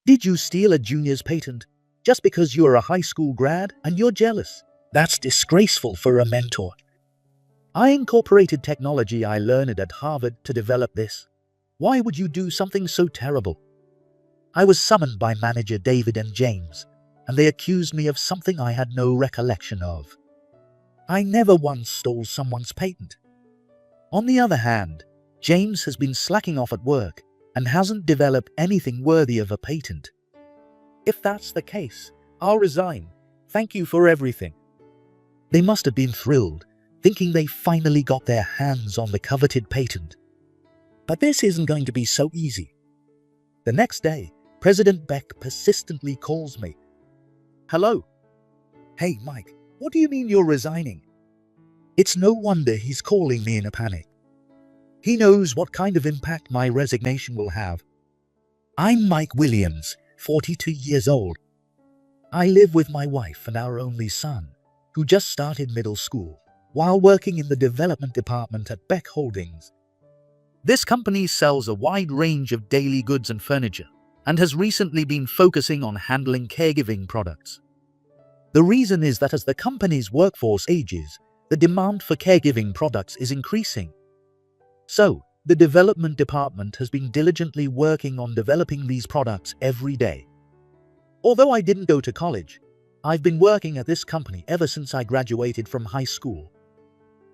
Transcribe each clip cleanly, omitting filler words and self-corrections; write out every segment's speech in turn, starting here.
Did you steal a junior's patent just because you're a high school grad and you're jealous? That's disgraceful for a mentor. I incorporated technology I learned at Harvard to develop this. Why would you do something so terrible? I was summoned by manager David and James, and they accused me of something I had no recollection of. I never once stole someone's patent. On the other hand, James has been slacking off at work and hasn't developed anything worthy of a patent. If that's the case, I'll resign. Thank you for everything. They must have been thrilled, thinking they finally got their hands on the coveted patent. But this isn't going to be so easy. The next day, President Beck persistently calls me. Hello. Hey, Mike, what do you mean you're resigning? It's no wonder he's calling me in a panic. He knows what kind of impact my resignation will have. I'm Mike Williams, 42 years old. I live with my wife and our only son, who just started middle school, while working in the development department at Beck Holdings. This company sells a wide range of daily goods and furniture, and has recently been focusing on handling caregiving products. The reason is that as the company's workforce ages, the demand for caregiving products is increasing. So, the development department has been diligently working on developing these products every day. Although I didn't go to college, I've been working at this company ever since I graduated from high school.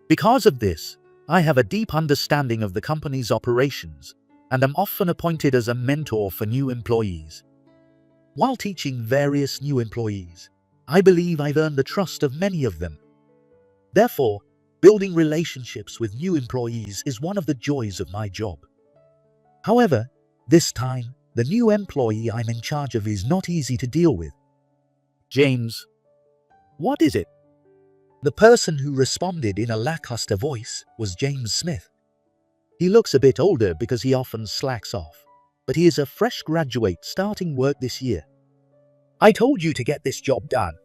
Because of this, I have a deep understanding of the company's operations, and am often appointed as a mentor for new employees. While teaching various new employees, I believe I've earned the trust of many of them. Therefore, building relationships with new employees is one of the joys of my job. However, this time, the new employee I'm in charge of is not easy to deal with. James. What is it? The person who responded in a lackluster voice was James Smith. He looks a bit older because he often slacks off, but he is a fresh graduate starting work this year. I told you to get this job done.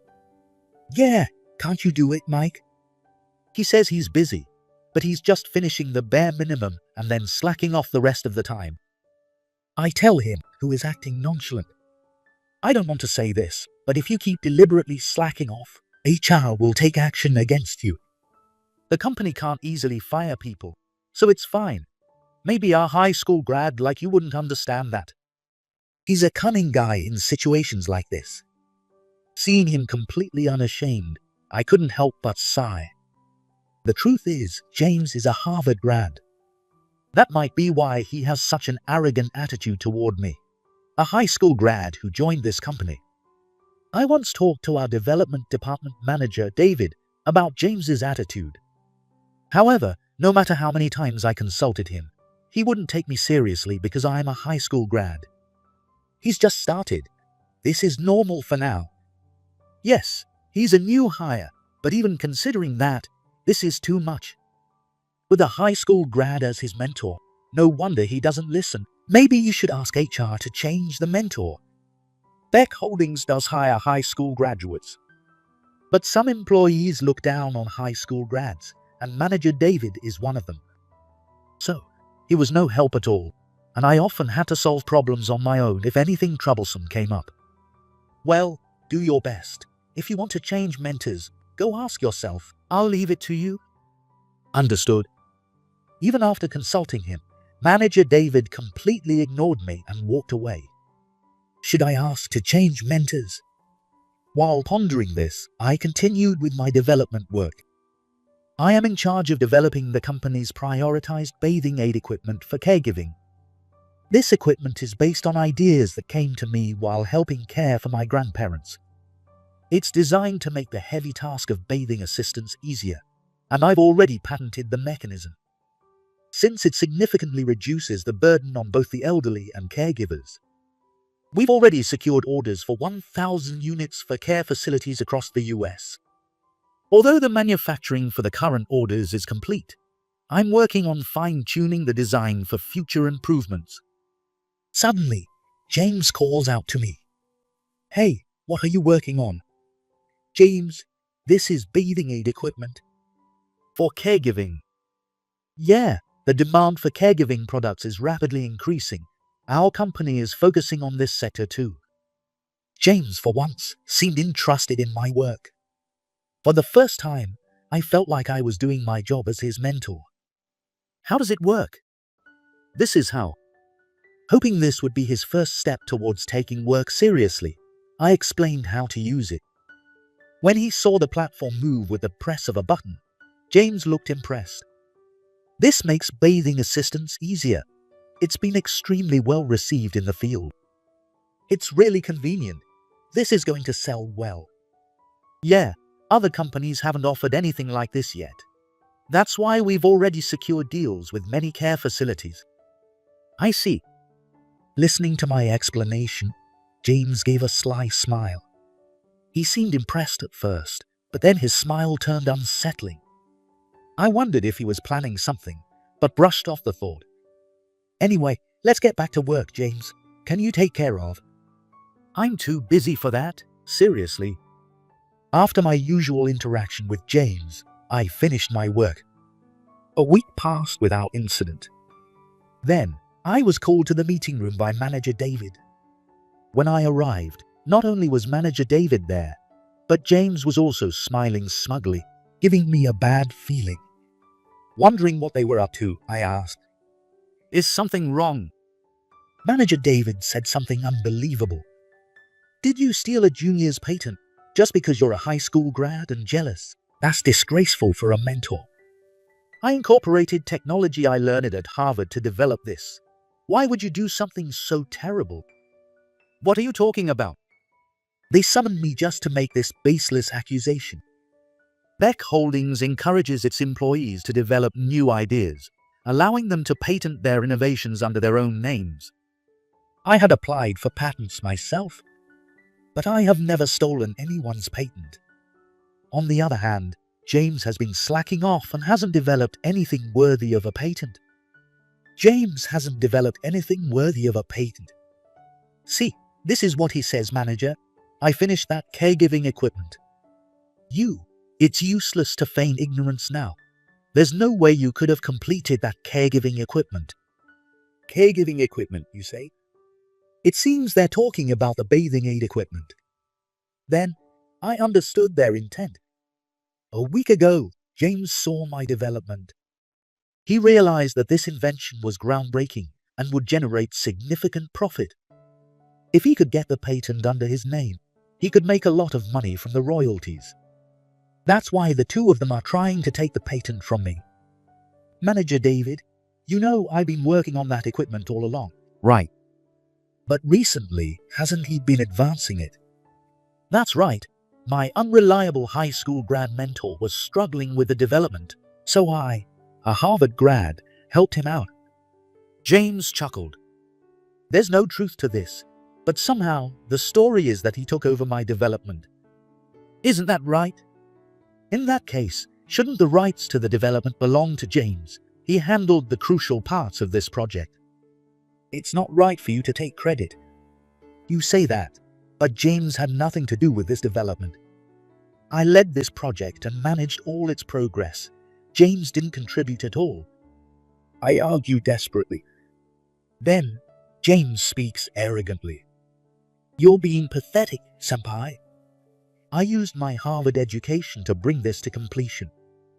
Yeah, can't you do it, Mike? He says he's busy, but he's just finishing the bare minimum and then slacking off the rest of the time. I tell him, who is acting nonchalant. I don't want to say this, but if you keep deliberately slacking off, HR will take action against you. The company can't easily fire people, so it's fine. Maybe a high school grad like you wouldn't understand that. He's a cunning guy in situations like this. Seeing him completely unashamed, I couldn't help but sigh. The truth is, James is a Harvard grad. That might be why he has such an arrogant attitude toward me. A high school grad who joined this company. I once talked to our development department manager, David, about James's attitude. However, no matter how many times I consulted him, he wouldn't take me seriously because I'm a high school grad. He's just started. This is normal for now. Yes, he's a new hire, but even considering that, this is too much. With a high school grad as his mentor, no wonder he doesn't listen. Maybe you should ask HR to change the mentor. Beck Holdings does hire high school graduates. But some employees look down on high school grads, and manager David is one of them. So, he was no help at all, and I often had to solve problems on my own if anything troublesome came up. Well, do your best. If you want to change mentors, go ask yourself. I'll leave it to you. Understood. Even after consulting him, manager David completely ignored me and walked away. Should I ask to change mentors? While pondering this, I continued with my development work. I am in charge of developing the company's prioritized bathing aid equipment for caregiving. This equipment is based on ideas that came to me while helping care for my grandparents. It's designed to make the heavy task of bathing assistance easier, and I've already patented the mechanism. Since it significantly reduces the burden on both the elderly and caregivers. We've already secured orders for 1,000 units for care facilities across the US. Although the manufacturing for the current orders is complete, I'm working on fine-tuning the design for future improvements. Suddenly, James calls out to me. Hey, what are you working on? James, this is bathing aid equipment. For caregiving. Yeah, the demand for caregiving products is rapidly increasing, Our company is focusing on this sector too. James, for once, seemed interested in my work. For the first time, I felt like I was doing my job as his mentor. How does it work? This is how. Hoping this would be his first step towards taking work seriously, I explained how to use it. When he saw the platform move with the press of a button, James looked impressed. This makes bathing assistance easier. It's been extremely well received in the field. It's really convenient. This is going to sell well. Yeah, other companies haven't offered anything like this yet. That's why we've already secured deals with many care facilities. I see. Listening to my explanation, James gave a sly smile. He seemed impressed at first, but then his smile turned unsettling. I wondered if he was planning something, but brushed off the thought. Anyway, let's get back to work, James. Can you take care of? I'm too busy for that, seriously. After my usual interaction with James, I finished my work. A week passed without incident. Then, I was called to the meeting room by Manager David. When I arrived, not only was Manager David there, but James was also smiling smugly, giving me a bad feeling. Wondering what they were up to, I asked, "Is something wrong?" Manager David said something unbelievable. "Did you steal a junior's patent just because you're a high school grad and jealous? That's disgraceful for a mentor. I incorporated technology I learned at Harvard to develop this. Why would you do something so terrible?" What are you talking about? They summoned me just to make this baseless accusation. Beck Holdings encourages its employees to develop new ideas, allowing them to patent their innovations under their own names. I had applied for patents myself, but I have never stolen anyone's patent. On the other hand, James has been slacking off and hasn't developed anything worthy of a patent. James hasn't developed anything worthy of a patent. See, this is what he says, Manager. I finished that caregiving equipment. It's useless to feign ignorance now. There's no way you could have completed that caregiving equipment. Caregiving equipment, you say? It seems they're talking about the bathing aid equipment. Then, I understood their intent. A week ago, James saw my development. He realized that this invention was groundbreaking and would generate significant profit. If he could get the patent under his name, he could make a lot of money from the royalties. That's why the two of them are trying to take the patent from me. Manager David, you know I've been working on that equipment all along. Right. But recently, hasn't he been advancing it? That's right. My unreliable high school grad mentor was struggling with the development, so I, a Harvard grad, helped him out. James chuckled. There's no truth to this, but somehow the story is that he took over my development. Isn't that right? In that case, shouldn't the rights to the development belong to James? He handled the crucial parts of this project. It's not right for you to take credit. You say that, but James had nothing to do with this development. I led this project and managed all its progress. James didn't contribute at all. I argue desperately. Then, James speaks arrogantly. You're being pathetic, senpai. I used my Harvard education to bring this to completion,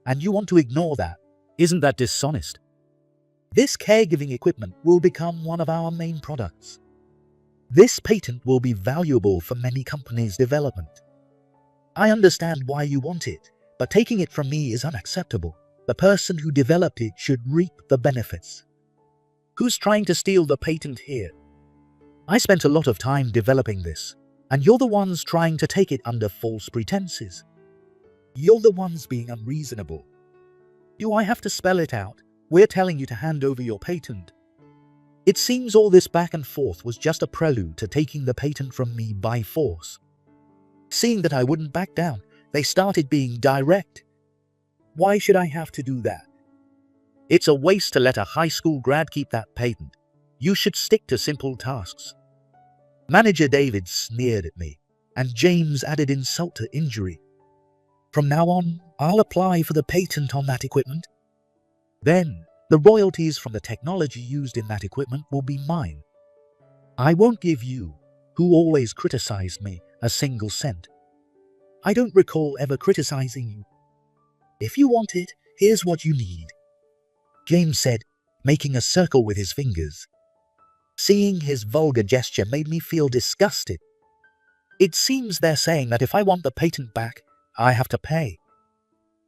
and you want to ignore that. Isn't that dishonest? This caregiving equipment will become one of our main products. This patent will be valuable for many companies' development. I understand why you want it, but taking it from me is unacceptable. The person who developed it should reap the benefits. Who's trying to steal the patent here? I spent a lot of time developing this, and you're the ones trying to take it under false pretenses. You're the ones being unreasonable. Do I have to spell it out? We're telling you to hand over your patent. It seems all this back and forth was just a prelude to taking the patent from me by force. Seeing that I wouldn't back down, they started being direct. Why should I have to do that? It's a waste to let a high school grad keep that patent. You should stick to simple tasks. Manager David sneered at me, and James added insult to injury. From now on, I'll apply for the patent on that equipment. Then, the royalties from the technology used in that equipment will be mine. I won't give you, who always criticized me, a single cent. I don't recall ever criticizing you. If you want it, here's what you need," James said, making a circle with his fingers. Seeing his vulgar gesture made me feel disgusted. It seems they're saying that if I want the patent back, I have to pay.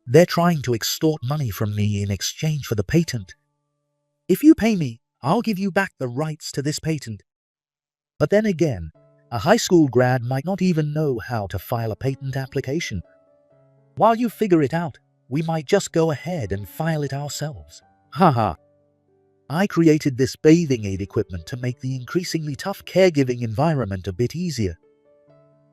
They're trying to extort money from me in exchange for the patent. If you pay me, I'll give you back the rights to this patent. But then again, a high school grad might not even know how to file a patent application. While you figure it out, we might just go ahead and file it ourselves. Haha. I created this bathing aid equipment to make the increasingly tough caregiving environment a bit easier.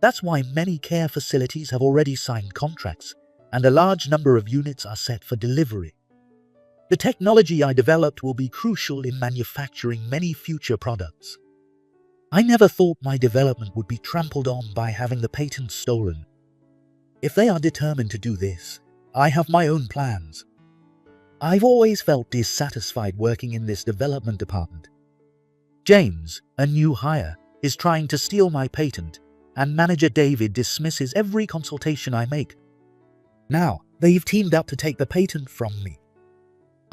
That's why many care facilities have already signed contracts, and a large number of units are set for delivery. The technology I developed will be crucial in manufacturing many future products. I never thought my development would be trampled on by having the patent stolen. If they are determined to do this, I have my own plans. I've always felt dissatisfied working in this development department. James, a new hire, is trying to steal my patent, and manager David dismisses every consultation I make. Now, they've teamed up to take the patent from me.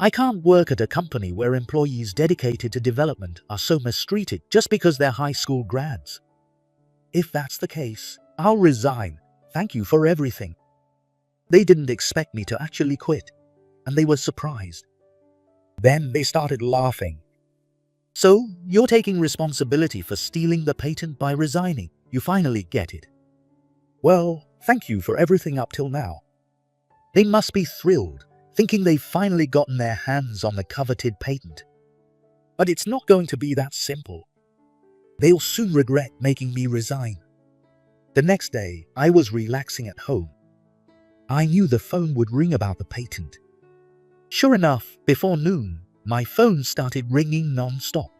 I can't work at a company where employees dedicated to development are so mistreated just because they're high school grads. If that's the case, I'll resign. Thank you for everything. They didn't expect me to actually quit, and they were surprised. Then they started laughing. So, you're taking responsibility for stealing the patent by resigning. You finally get it. Well, thank you for everything up till now. They must be thrilled, thinking they've finally gotten their hands on the coveted patent. But it's not going to be that simple. They'll soon regret making me resign. The next day, I was relaxing at home. I knew the phone would ring about the patent. Sure enough, before noon, my phone started ringing non-stop.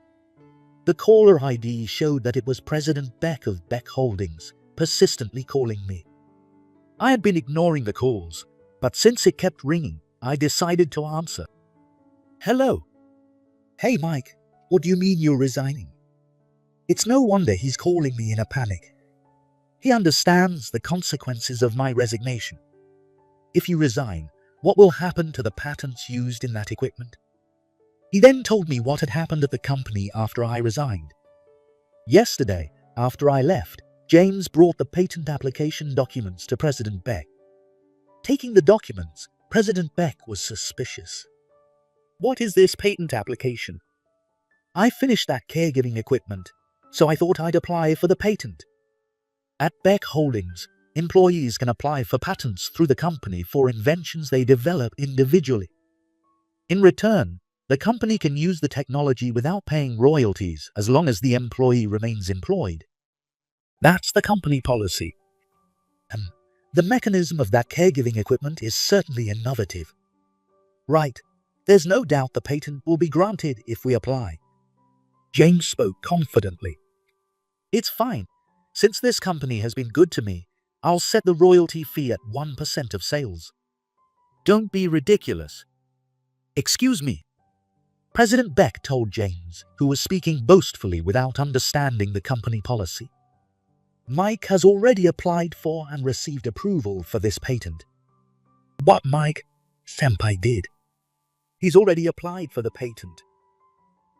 The caller ID showed that it was President Beck of Beck Holdings, persistently calling me. I had been ignoring the calls, but since it kept ringing, I decided to answer. Hello. Hey Mike, what do you mean you're resigning? It's no wonder he's calling me in a panic. He understands the consequences of my resignation. If you resign, what will happen to the patents used in that equipment? He then told me what had happened at the company after I resigned. Yesterday, after I left, James brought the patent application documents to President Beck. Taking the documents, President Beck was suspicious. What is this patent application? I finished that caregiving equipment, so I thought I'd apply for the patent. At Beck Holdings, employees can apply for patents through the company for inventions they develop individually. In return, the company can use the technology without paying royalties as long as the employee remains employed. That's the company policy. The mechanism of that caregiving equipment is certainly innovative. Right, there's no doubt the patent will be granted if we apply. James spoke confidently. It's fine. Since this company has been good to me, I'll set the royalty fee at 1% of sales. Don't be ridiculous. Excuse me. President Beck told James, who was speaking boastfully without understanding the company policy. Mike has already applied for and received approval for this patent. What Mike? Senpai did. He's already applied for the patent.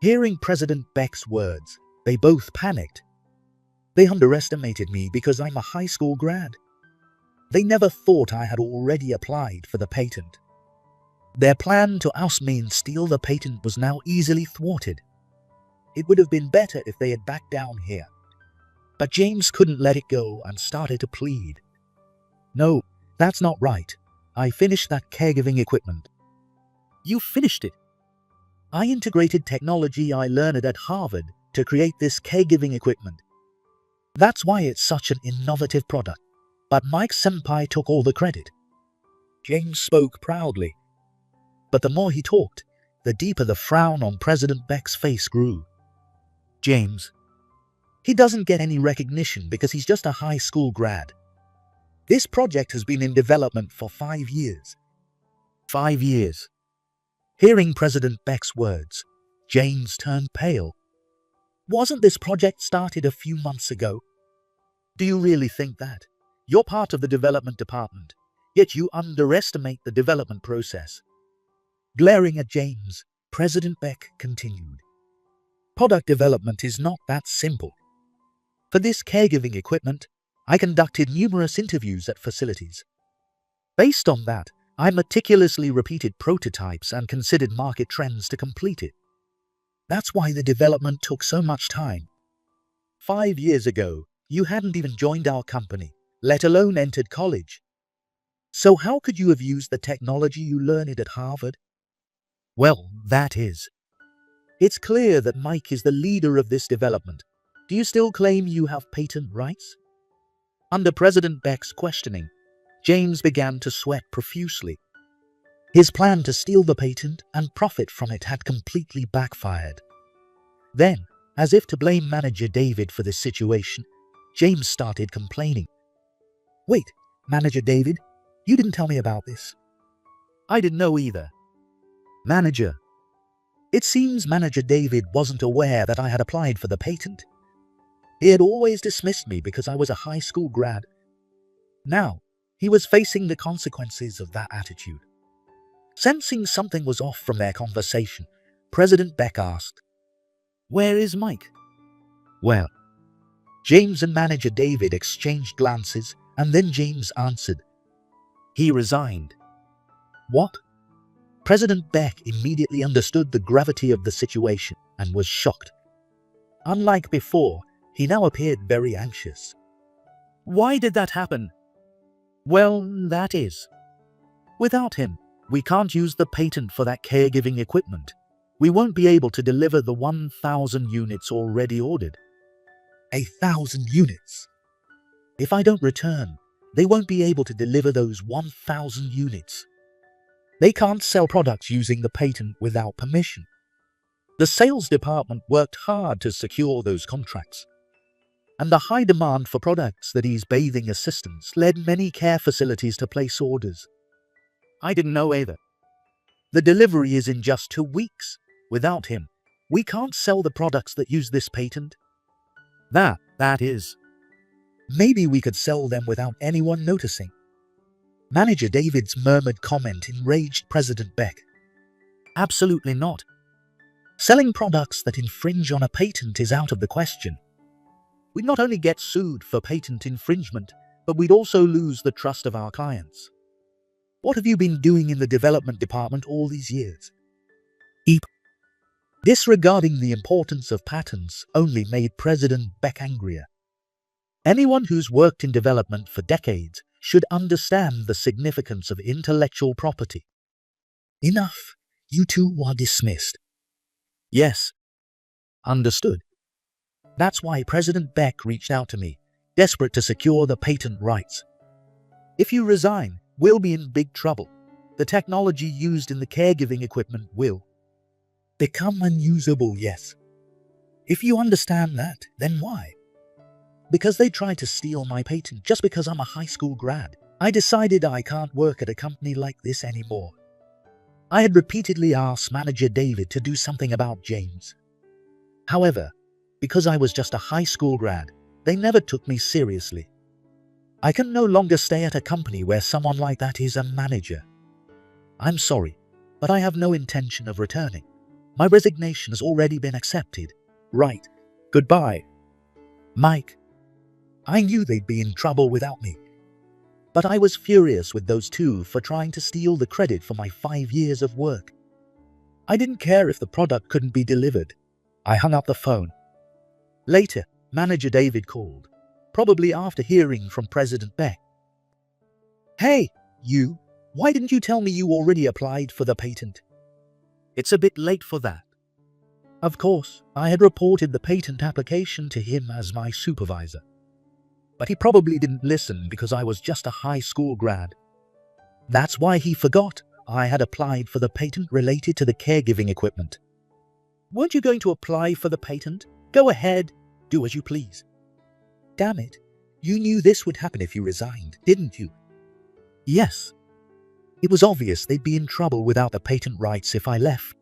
Hearing President Beck's words, they both panicked. They underestimated me because I'm a high school grad. They never thought I had already applied for the patent. Their plan to oust me and steal the patent was now easily thwarted. It would have been better if they had backed down here. But James couldn't let it go and started to plead. No, that's not right. I finished that caregiving equipment. You finished it? I integrated technology I learned at Harvard to create this caregiving equipment. That's why it's such an innovative product. But Mike Senpai took all the credit. James spoke proudly. But the more he talked, the deeper the frown on President Beck's face grew. James. He doesn't get any recognition because he's just a high school grad. This project has been in development for 5 years. 5 years. Hearing President Beck's words, James turned pale. Wasn't this project started a few months ago? Do you really think that? You're part of the development department, yet you underestimate the development process. Glaring at James, President Beck continued. Product development is not that simple. For this caregiving equipment, I conducted numerous interviews at facilities. Based on that, I meticulously repeated prototypes and considered market trends to complete it. That's why the development took so much time. 5 years ago, you hadn't even joined our company, let alone entered college. So how could you have used the technology you learned at Harvard? Well, that is. It's clear that Mike is the leader of this development. Do you still claim you have patent rights? Under President Beck's questioning, James began to sweat profusely. His plan to steal the patent and profit from it had completely backfired. Then, as if to blame Manager David for this situation, James started complaining. Wait, Manager David, you didn't tell me about this. I didn't know either. Manager. It seems Manager David wasn't aware that I had applied for the patent. He had always dismissed me because I was a high school grad. Now, he was facing the consequences of that attitude. Sensing something was off from their conversation, President Beck asked, "Where is Mike?" Well, James and Manager David exchanged glances, and then James answered, "He resigned." What? President Beck immediately understood the gravity of the situation and was shocked. Unlike before, he now appeared very anxious. Why did that happen? Well, that is. Without him, we can't use the patent for that caregiving equipment. We won't be able to deliver the 1,000 units already ordered. 1,000 units? If I don't return, they won't be able to deliver those 1,000 units. They can't sell products using the patent without permission. The sales department worked hard to secure those contracts. And the high demand for products that ease bathing assistance led many care facilities to place orders. I didn't know either. The delivery is in just 2 weeks. Without him, we can't sell the products that use this patent. That is. Maybe we could sell them without anyone noticing. Manager David's murmured comment enraged President Beck. Absolutely not. Selling products that infringe on a patent is out of the question. We'd not only get sued for patent infringement, but we'd also lose the trust of our clients. What have you been doing in the development department all these years? Disregarding the importance of patents only made President Beck angrier. Anyone who's worked in development for decades should understand the significance of intellectual property. Enough. You two are dismissed. Yes. Understood. That's why President Beck reached out to me, desperate to secure the patent rights. If you resign, we'll be in big trouble. The technology used in the caregiving equipment will become unusable, yes. If you understand that, then why? Because they tried to steal my patent just because I'm a high school grad. I decided I can't work at a company like this anymore. I had repeatedly asked Manager David to do something about James. However, because I was just a high school grad, they never took me seriously. I can no longer stay at a company where someone like that is a manager. I'm sorry, but I have no intention of returning. My resignation has already been accepted. Right. Goodbye. Mike. I knew they'd be in trouble without me. But I was furious with those two for trying to steal the credit for my 5 years of work. I didn't care if the product couldn't be delivered. I hung up the phone. Later, Manager David called, probably after hearing from President Beck. Hey, you, why didn't you tell me you already applied for the patent? It's a bit late for that. Of course, I had reported the patent application to him as my supervisor. But he probably didn't listen because I was just a high school grad. That's why he forgot I had applied for the patent related to the caregiving equipment. Weren't you going to apply for the patent? Go ahead, do as you please. Damn it, you knew this would happen if you resigned, didn't you? Yes. It was obvious they'd be in trouble without the patent rights if I left.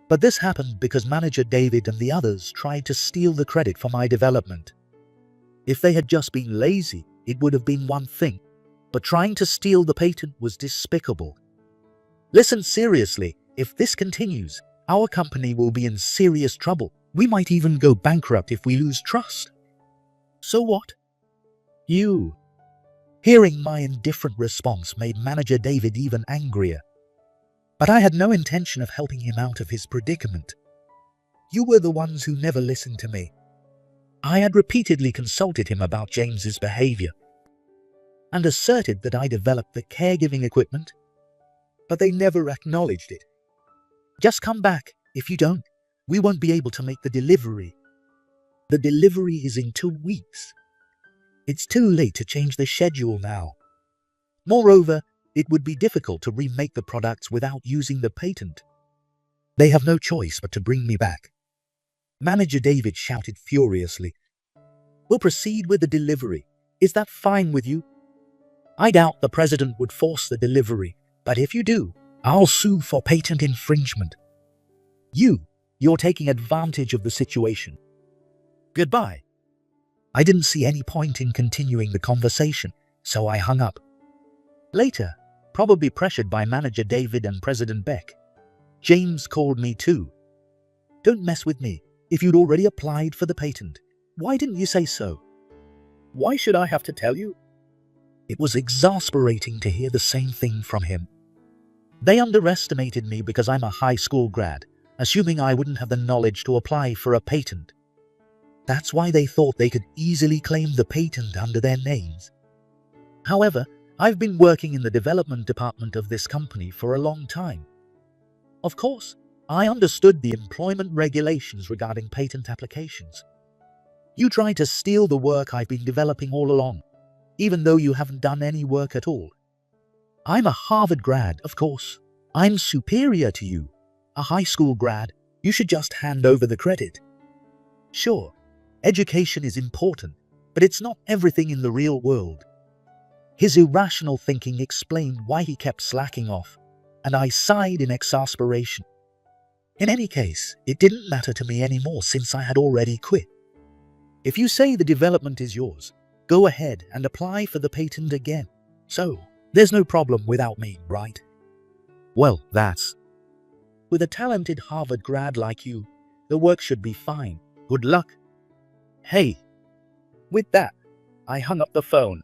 But this happened because manager David and the others tried to steal the credit for my development. If they had just been lazy, it would have been one thing, but trying to steal the patent was despicable. Listen seriously, if this continues, our company will be in serious trouble. We might even go bankrupt if we lose trust. So what? You. Hearing my indifferent response made manager David even angrier. But I had no intention of helping him out of his predicament. You were the ones who never listened to me. I had repeatedly consulted him about James's behavior and asserted that I developed the caregiving equipment, but they never acknowledged it. Just come back. If you don't, we won't be able to make the delivery. The delivery is in 2 weeks. It's too late to change the schedule now. Moreover, it would be difficult to remake the products without using the patent. They have no choice but to bring me back. Manager David shouted furiously. We'll proceed with the delivery. Is that fine with you? I doubt the president would force the delivery, but if you do, I'll sue for patent infringement. You're taking advantage of the situation. Goodbye. I didn't see any point in continuing the conversation, so I hung up. Later, probably pressured by manager David and President Beck, James called me too. Don't mess with me. If you'd already applied for the patent, why didn't you say so? Why should I have to tell you? It was exasperating to hear the same thing from him. They underestimated me because I'm a high school grad, assuming I wouldn't have the knowledge to apply for a patent. That's why they thought they could easily claim the patent under their names. However, I've been working in the development department of this company for a long time. Of course, I understood the employment regulations regarding patent applications. You tried to steal the work I've been developing all along, even though you haven't done any work at all. I'm a Harvard grad, of course. I'm superior to you. A high school grad, you should just hand over the credit. Sure, education is important, but it's not everything in the real world. His irrational thinking explained why he kept slacking off, and I sighed in exasperation. In any case, it didn't matter to me anymore since I had already quit. If you say the development is yours, go ahead and apply for the patent again. So, there's no problem without me, right? Well, that's... With a talented Harvard grad like you, the work should be fine. Good luck. Hey. With that, I hung up the phone.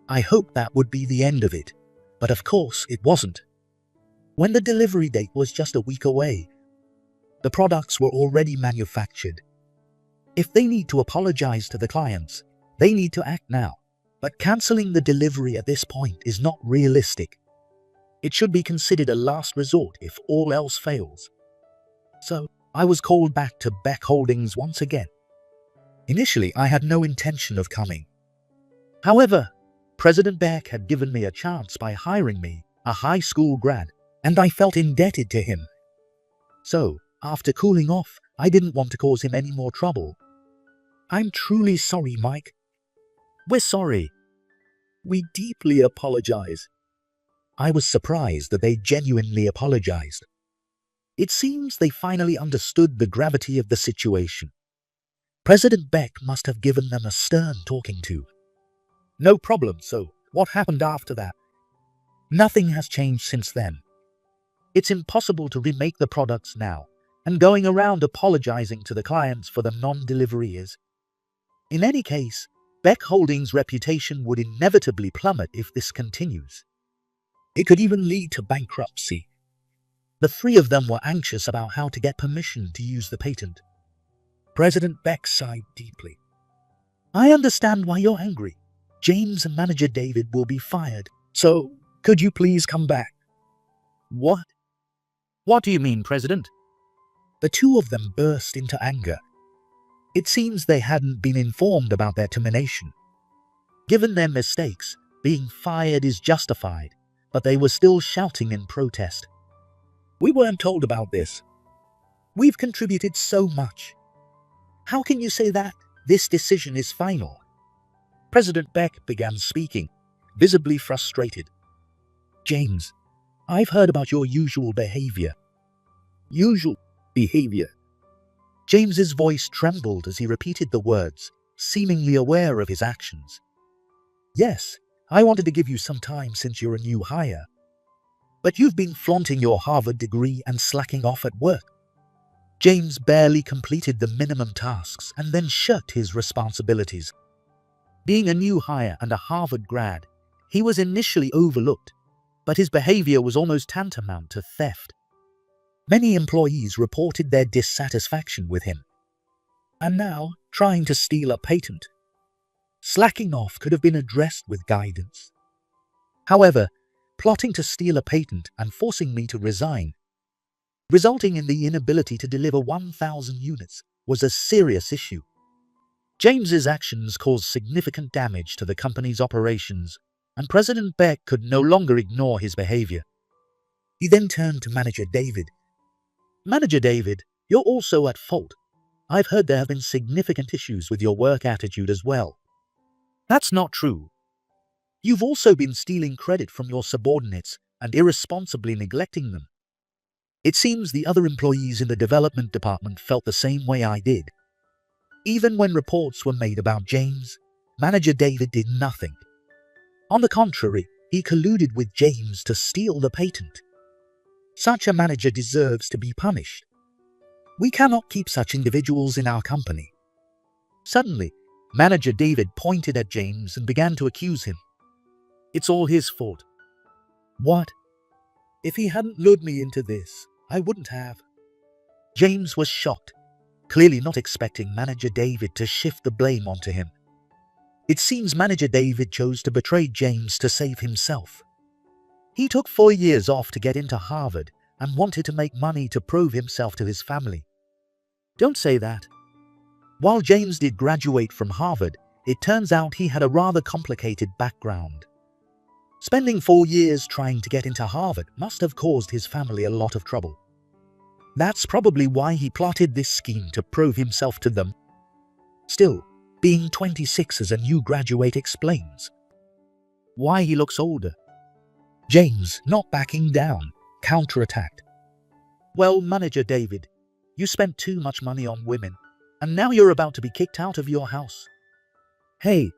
I hoped that would be the end of it, but of course it wasn't. When the delivery date was just a week away, the products were already manufactured. If they need to apologize to the clients, they need to act now, but canceling the delivery at this point is not realistic. It should be considered a last resort if all else fails. So, I was called back to Beck Holdings once again. Initially, I had no intention of coming. However, President Beck had given me a chance by hiring me, a high school grad, and I felt indebted to him. So, after cooling off, I didn't want to cause him any more trouble. I'm truly sorry, Mike. We're sorry. We deeply apologize. I was surprised that they genuinely apologized. It seems they finally understood the gravity of the situation. President Beck must have given them a stern talking to. No problem, so what happened after that? Nothing has changed since then. It's impossible to remake the products now, and going around apologizing to the clients for the non-delivery is. In any case, Beck Holdings' reputation would inevitably plummet if this continues. It could even lead to bankruptcy. The three of them were anxious about how to get permission to use the patent. President Beck sighed deeply. I understand why you're angry. James and manager David will be fired, so could you please come back? What? What do you mean, President? The two of them burst into anger. It seems they hadn't been informed about their termination. Given their mistakes, being fired is justified, but they were still shouting in protest. We weren't told about this. We've contributed so much. How can you say that? This decision is final. President Beck began speaking, visibly frustrated. James, I've heard about your usual behavior. Usual? behavior. James's voice trembled as he repeated the words, seemingly aware of his actions. Yes, I wanted to give you some time since you're a new hire. But you've been flaunting your Harvard degree and slacking off at work. James barely completed the minimum tasks and then shirked his responsibilities. Being a new hire and a Harvard grad, he was initially overlooked, but his behavior was almost tantamount to theft. Many employees reported their dissatisfaction with him. And now, trying to steal a patent. Slacking off could have been addressed with guidance. However, plotting to steal a patent and forcing me to resign, resulting in the inability to deliver 1,000 units, was a serious issue. James's actions caused significant damage to the company's operations, and President Beck could no longer ignore his behavior. He then turned to Manager David. Manager David, you're also at fault. I've heard there have been significant issues with your work attitude as well. That's not true. You've also been stealing credit from your subordinates and irresponsibly neglecting them. It seems the other employees in the development department felt the same way I did. Even when reports were made about James, Manager David did nothing. On the contrary, he colluded with James to steal the patent. Such a manager deserves to be punished. We cannot keep such individuals in our company. Suddenly, Manager David pointed at James and began to accuse him. It's all his fault. What? If he hadn't lured me into this, I wouldn't have. James was shocked, clearly not expecting Manager David to shift the blame onto him. It seems Manager David chose to betray James to save himself. He took 4 years off to get into Harvard and wanted to make money to prove himself to his family. Don't say that. While James did graduate from Harvard, it turns out he had a rather complicated background. Spending 4 years trying to get into Harvard must have caused his family a lot of trouble. That's probably why he plotted this scheme to prove himself to them. Still, being 26 as a new graduate explains why he looks older. James, not backing down, counterattacked. Well, Manager David, you spent too much money on women, and now you're about to be kicked out of your house. Hey,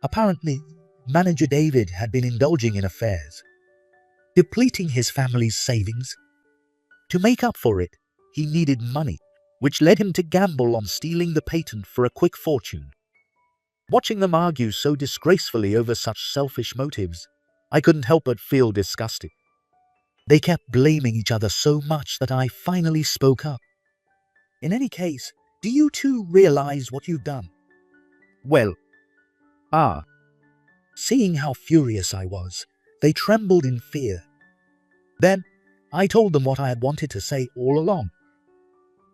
apparently, Manager David had been indulging in affairs, depleting his family's savings. To make up for it, he needed money, which led him to gamble on stealing the patent for a quick fortune. Watching them argue so disgracefully over such selfish motives, I couldn't help but feel disgusted. They kept blaming each other so much that I finally spoke up. In any case, do you two realize what you've done? Well, Seeing how furious I was, they trembled in fear. Then, I told them what I had wanted to say all along.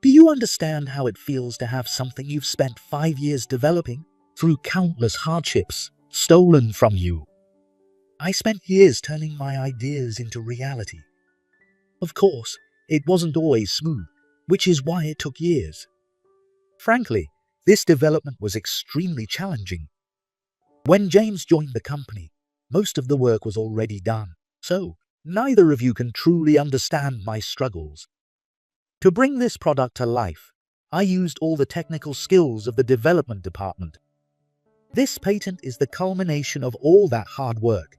Do you understand how it feels to have something you've spent 5 years developing, through countless hardships, stolen from you? I spent years turning my ideas into reality. Of course, it wasn't always smooth, which is why it took years. Frankly, this development was extremely challenging. When James joined the company, most of the work was already done, so neither of you can truly understand my struggles. To bring this product to life, I used all the technical skills of the development department. This patent is the culmination of all that hard work.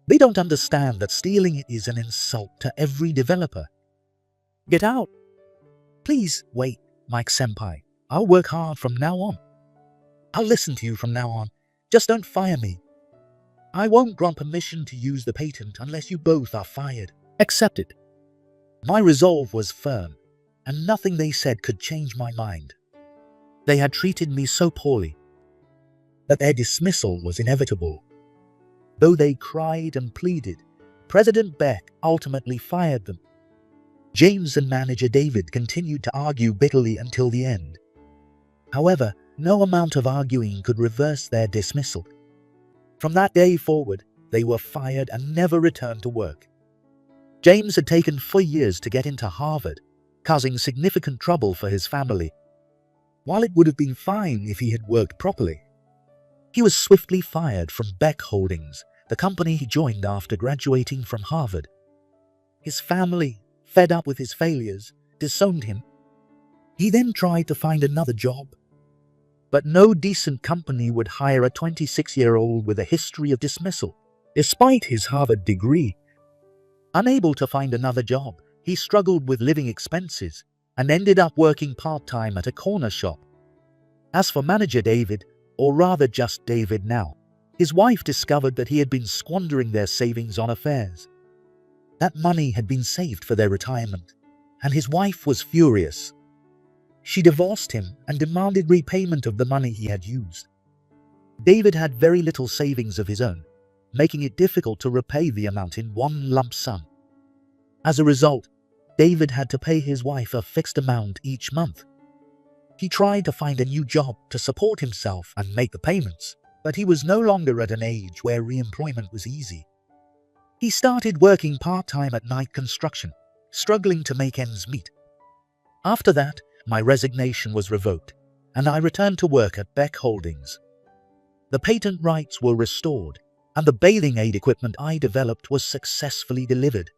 They don't understand that stealing it is an insult to every developer. Get out. Please wait, Mike Senpai. I'll work hard from now on. I'll listen to you from now on. Just don't fire me. I won't grant permission to use the patent unless you both are fired. Accepted. My resolve was firm, and nothing they said could change my mind. They had treated me so poorly that their dismissal was inevitable. Though they cried and pleaded, President Beck ultimately fired them. James and Manager David continued to argue bitterly until the end. However, no amount of arguing could reverse their dismissal. From that day forward, they were fired and never returned to work. James had taken 4 years to get into Harvard, causing significant trouble for his family. While it would have been fine if he had worked properly, he was swiftly fired from Beck Holdings, the company he joined after graduating from Harvard. His family, fed up with his failures, disowned him. He then tried to find another job. But no decent company would hire a 26-year-old with a history of dismissal, despite his Harvard degree. Unable to find another job, he struggled with living expenses and ended up working part-time at a corner shop. As for manager David, or rather just David now, his wife discovered that he had been squandering their savings on affairs. That money had been saved for their retirement, and his wife was furious. She divorced him and demanded repayment of the money he had used. David had very little savings of his own, making it difficult to repay the amount in one lump sum. As a result, David had to pay his wife a fixed amount each month. He tried to find a new job to support himself and make the payments, but he was no longer at an age where re-employment was easy. He started working part-time at night construction, struggling to make ends meet. After that, my resignation was revoked, and I returned to work at Beck Holdings. The patent rights were restored, and the bathing aid equipment I developed was successfully delivered.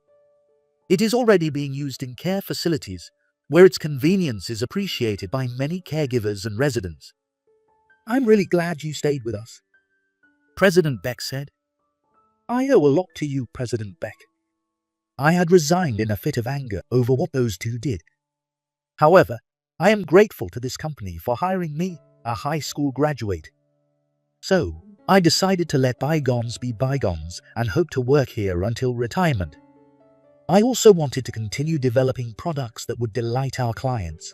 It is already being used in care facilities, where its convenience is appreciated by many caregivers and residents. "I'm really glad you stayed with us," President Beck said. "I owe a lot to you, President Beck." I had resigned in a fit of anger over what those two did. However, I am grateful to this company for hiring me, a high school graduate. So, I decided to let bygones be bygones and hope to work here until retirement. I also wanted to continue developing products that would delight our clients.